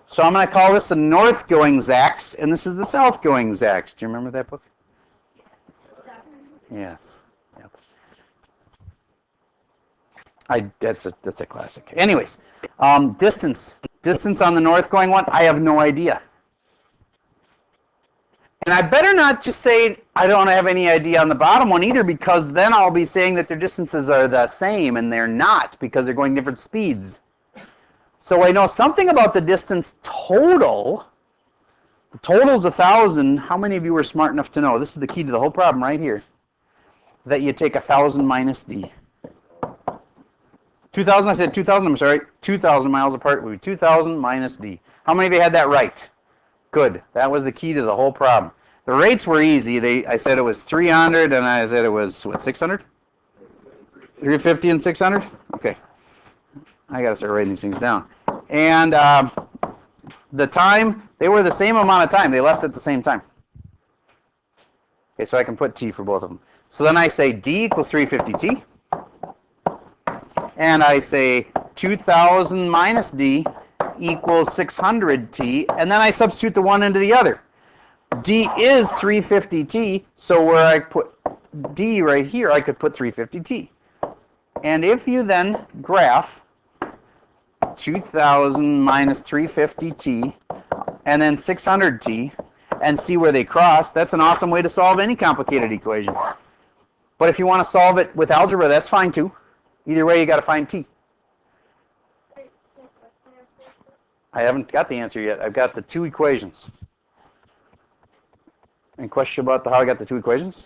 So I'm going to call this the north-going Zax, and this is the south-going Zax. Do you remember that book? Yes. Yep. That's a classic. Anyways, distance on the north-going one, I have no idea. And I better not just say I don't have any idea on the bottom one either, because then I'll be saying that their distances are the same, and they're not, because they're going different speeds. So I know something about the distance total. The total's 1,000. How many of you were smart enough to know? This is the key to the whole problem right here. That you take 1,000 minus d. 2,000, I said 2,000, I'm sorry. 2,000 miles apart would be 2,000 minus d. How many of you had that right? Good. That was the key to the whole problem. The rates were easy. I said it was 300, and I said it was, what, 600? 350 and 600? Okay. I got to start writing these things down. And the time, they were the same amount of time. They left at the same time. Okay, so I can put t for both of them. So then I say d equals 350t. And I say 2,000 minus d equals 600t. And then I substitute the one into the other. D is 350t, so where I put d right here, I could put 350t. And if you then graph 2,000 minus 350t and then 600t and see where they cross, that's an awesome way to solve any complicated equation. But if you want to solve it with algebra, that's fine too. Either way, you got to find t. I haven't got the answer yet. I've got the two equations. Any question about how I got the two equations?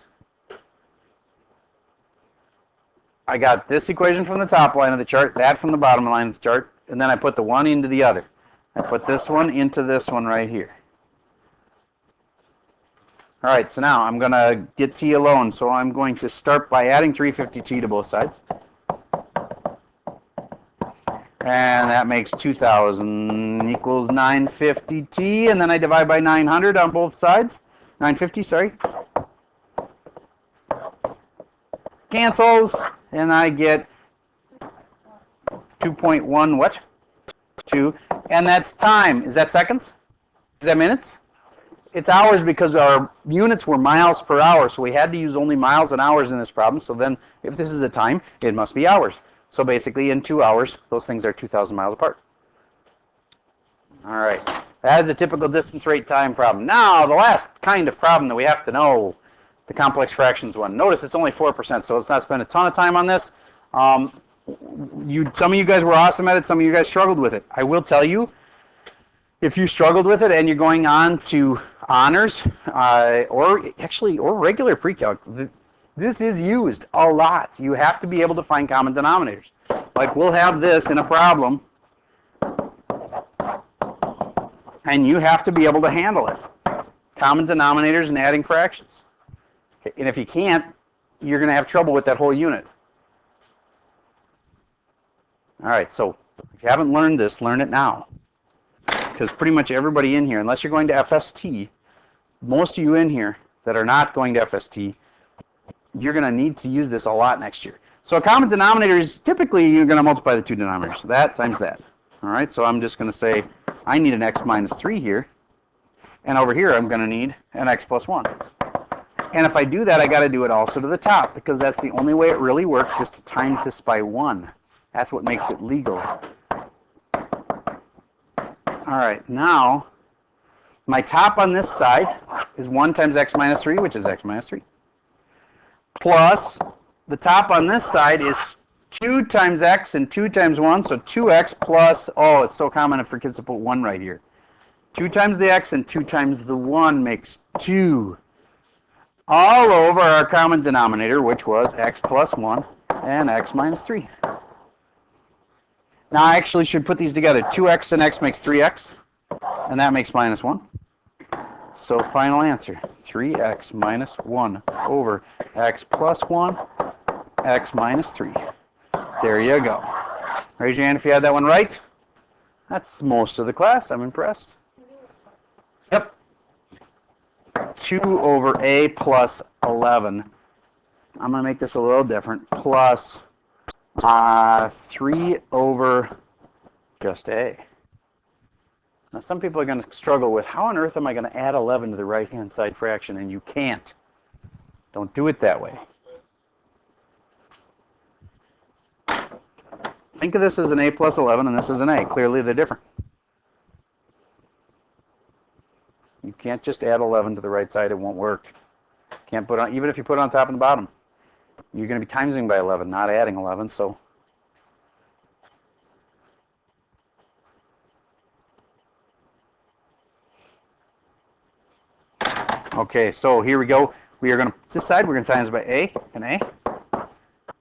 I got this equation from the top line of the chart, that from the bottom line of the chart, and then I put the one into the other. I put this one into this one right here. All right, so now I'm going to get t alone, so I'm going to start by adding 350t to both sides. And that makes 2,000 equals 950t, and then I divide by 900 on both sides. 950, sorry. Cancels, and I get 2.1 what? 2, and that's time. Is that seconds? Is that minutes? It's hours because our units were miles per hour, so we had to use only miles and hours in this problem. So then if this is a time, it must be hours. So basically in 2 hours, those things are 2,000 miles apart. All right, that is a typical distance, rate, time problem. Now, the last kind of problem that we have to know, the complex fractions one. Notice it's only 4%, so let's not spend a ton of time on this. Some of you guys were awesome at it, some of you guys struggled with it. I will tell you, if you struggled with it and you're going on to honors, or regular pre-calc, this is used a lot. You have to be able to find common denominators. Like we'll have this in a problem, and you have to be able to handle it. Common denominators and adding fractions. Okay, and if you can't, you're going to have trouble with that whole unit. All right, so if you haven't learned this, learn it now. Because pretty much everybody in here, unless you're going to FST, most of you in here that are not going to FST, you're going to need to use this a lot next year. So a common denominator is typically you're going to multiply the two denominators. So that times that. All right, so I'm just going to say I need an x minus 3 here. And over here I'm going to need an x plus 1. And if I do that, I got to do it also to the top, because that's the only way it really works, is to times this by 1. That's what makes it legal. All right, now my top on this side is 1 times x minus 3, which is x minus 3. plus the top on this side is 2 times x and 2 times 1, so 2x plus, oh, it's so common for kids to put 1 right here. 2 times the x and 2 times the 1 makes 2. All over our common denominator, which was x plus 1 and x minus 3. Now I actually should put these together. 2x and x makes 3x, and that makes minus 1. So final answer, 3x minus 1 over x plus 1, x minus 3. There you go. Raise your hand if you had that one right. That's most of the class. I'm impressed. Yep. 2 over a plus 11. I'm going to make this a little different. Plus 3 over just a. Now some people are going to struggle with, how on earth am I going to add 11 to the right-hand side fraction? And you can't. Don't do it that way. Think of this as an a plus 11 and this is an a. Clearly they're different. You can't just add 11 to the right side. It won't work. Can't put on, even if you put it on top and the bottom. You're going to be timesing by 11, not adding 11. So okay, so here we go. We are going to, this side we're going to times by a and a.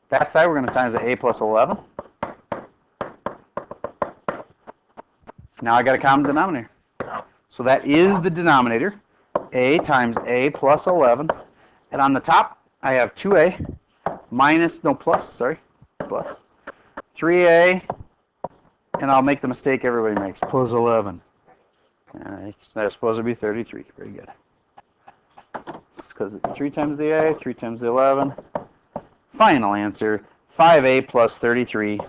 That side we're going to times by a plus 11. Now I got a common denominator. So that is the denominator, a times a plus 11. And on the top, I have 2a minus, no plus, sorry, plus 3a, and I'll make the mistake everybody makes, plus 11. That's supposed to be 33. Very good. Because it's 3 times the a, 3 times the 11. Final answer, 5a plus 33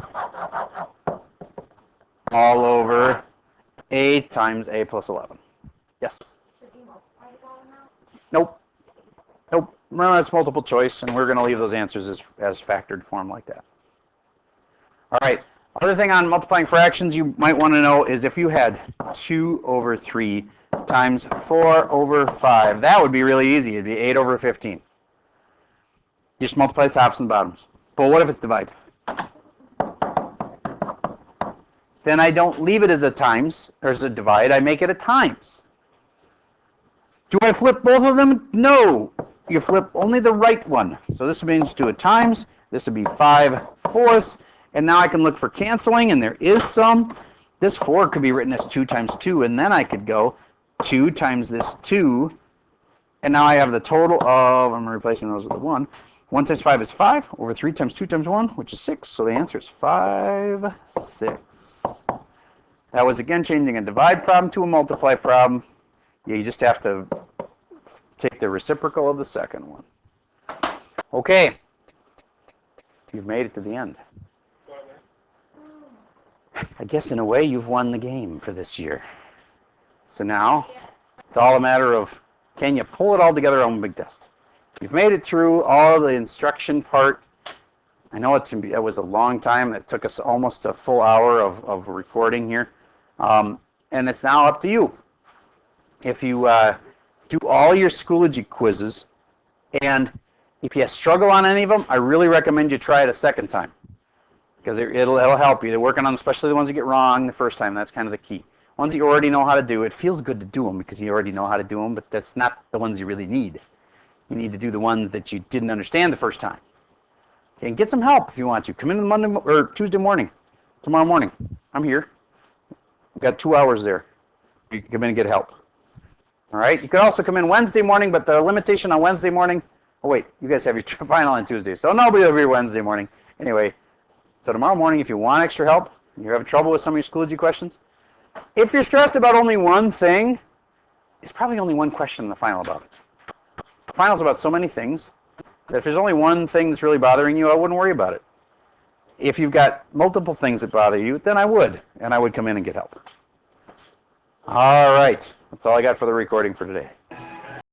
all over a times a plus 11. Yes? Should you multiply the bottom out? Nope. Nope. Remember, it's multiple choice, and we're going to leave those answers as factored form like that. All right. Other thing on multiplying fractions you might want to know is if you had 2 over 3 times 4 over 5, that would be really easy. It'd be 8 over 15. You just multiply the tops and the bottoms. But what if it's divide? Then I don't leave it as a times, or as a divide, I make it a times. Do I flip both of them? No. You flip only the right one. So this means do a times, this would be 5/4, and now I can look for canceling, and there is some. This 4 could be written as 2 times 2, and then I could go 2 times this 2, and now I have the total of, I'm replacing those with a 1. 1 times 5 is 5, over 3 times 2 times 1, which is 6, so the answer is 5, 6. That was, again, changing a divide problem to a multiply problem. Yeah, you just have to take the reciprocal of the second one. Okay. You've made it to the end. I guess, in a way, you've won the game for this year. So now, it's all a matter of, can you pull it all together on a big test? You've made it through all the instruction part. I know it was a long time. It took us almost a full hour of recording here. And it's now up to you. If you do all your Schoology quizzes, and if you struggle on any of them, I really recommend you try it a second time. Because it'll help you. They're working on, especially the ones you get wrong the first time. That's kind of the key. Ones you already know how to do, it feels good to do them because you already know how to do them, but that's not the ones you really need. You need to do the ones that you didn't understand the first time. Okay, and get some help if you want to. Come in Monday or Tuesday morning, tomorrow morning. I'm here. We've got 2 hours there. You can come in and get help. All right. You could also come in Wednesday morning, but the limitation on Wednesday morning. Oh wait, you guys have your final on Tuesday, so nobody will be here Wednesday morning. Anyway, so tomorrow morning, if you want extra help, and you're having trouble with some of your Schoology questions, if you're stressed about only one thing, it's probably only one question in the final about it. The final's about so many things that if there's only one thing that's really bothering you, I wouldn't worry about it. If you've got multiple things that bother you, then I would, and I would come in and get help. All right, that's all I got for the recording for today.